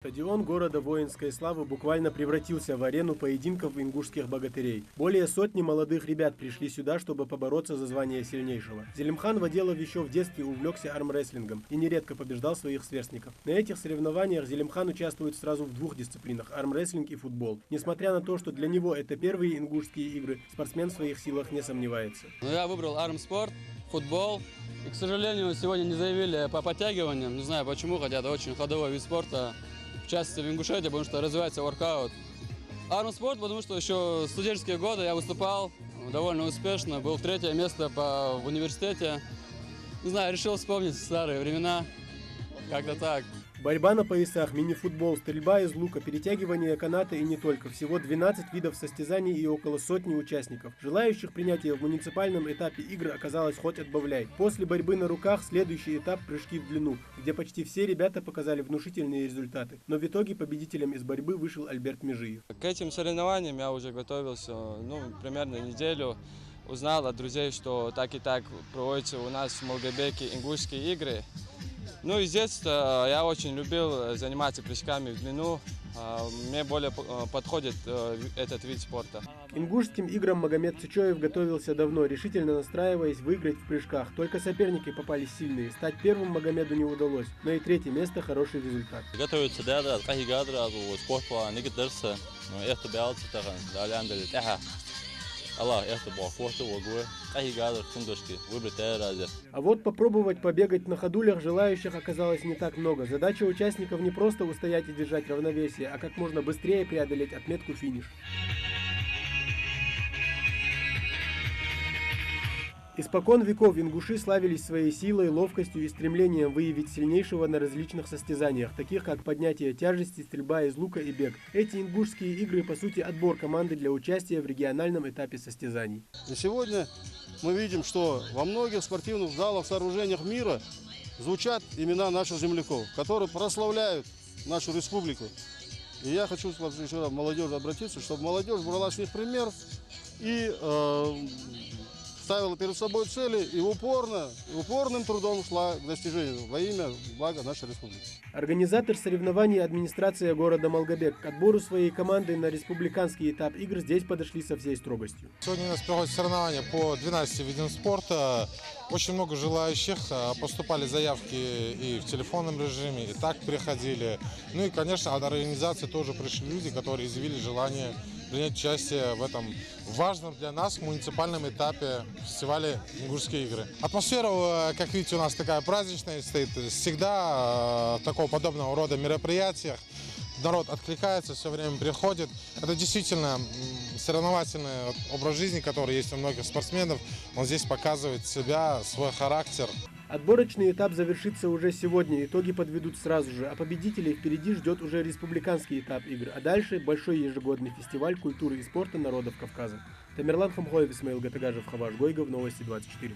Стадион города воинской славы буквально превратился в арену поединков ингушских богатырей. Более сотни молодых ребят пришли сюда, чтобы побороться за звание сильнейшего. Зелимхан Ваделов еще в детстве увлекся армрестлингом и нередко побеждал своих сверстников. На этих соревнованиях Зелимхан участвует сразу в двух дисциплинах – армрестлинг и футбол. Несмотря на то, что для него это первые ингушские игры, спортсмен в своих силах не сомневается. Я выбрал армспорт, футбол. И, к сожалению, сегодня не заявили по подтягиваниям. Не знаю почему, хотя это очень ходовой вид спорта. В частности в Ингушетии, потому что развивается воркаут. Армспорт, потому что еще в студенческие годы я выступал довольно успешно, был третье место в университете. Не знаю, решил вспомнить старые времена, как-то так. Борьба на поясах, мини-футбол, стрельба из лука, перетягивание каната и не только. Всего 12 видов состязаний и около сотни участников. Желающих принятия в муниципальном этапе игр оказалось хоть отбавляй. После борьбы на руках следующий этап – прыжки в длину, где почти все ребята показали внушительные результаты. Но в итоге победителем из борьбы вышел Альберт Межиев. К этим соревнованиям я уже готовился примерно неделю. Узнал от друзей, что так и так проводятся у нас в Малгобеке ингушские игры. И здесь я очень любил заниматься прыжками в длину. Мне более подходит этот вид спорта. К ингушским играм Магомед Цычоев готовился давно, решительно настраиваясь выиграть в прыжках. Только соперники попались сильные. Стать первым Магомеду не удалось, но и третье место – хороший результат. Готовится А вот попробовать побегать на ходулях желающих оказалось не так много. Задача участников не просто устоять и держать равновесие, а как можно быстрее преодолеть отметку финиш. Испокон веков ингуши славились своей силой, ловкостью и стремлением выявить сильнейшего на различных состязаниях, таких как поднятие тяжести, стрельба из лука и бег. Эти ингушские игры, по сути, отбор команды для участия в региональном этапе состязаний. И сегодня мы видим, что во многих спортивных залах, сооружениях мира звучат имена наших земляков, которые прославляют нашу республику. И я хочу еще раз молодежи обратиться, чтобы молодежь брала с них пример и ставила перед собой цели и упорным трудом шла к достижению во имя блага нашей республики. Организатор соревнований администрация города Малгобек. К отбору своей команды на республиканский этап игр здесь подошли со всей строгостью. Сегодня у нас проходят соревнования по 12 видам спорта. Очень много желающих. Поступали заявки и в телефонном режиме, и так приходили. И, конечно, от организации тоже пришли люди, которые изъявили желание принять участие в этом важном для нас муниципальном этапе фестиваля «Ингушские игры». Атмосфера, как видите, у нас такая праздничная стоит. Всегда такого подобного рода мероприятиях народ откликается, все время приходит. Это действительно соревновательный образ жизни, который есть у многих спортсменов. Он здесь показывает себя, свой характер. Отборочный этап завершится уже сегодня, итоги подведут сразу же, а победителей впереди ждет уже республиканский этап игр, а дальше большой ежегодный фестиваль культуры и спорта народов Кавказа. Тамерлан Хамхоев, Исмаил Гатагажев, Хаваш Гойгов, Новости 24.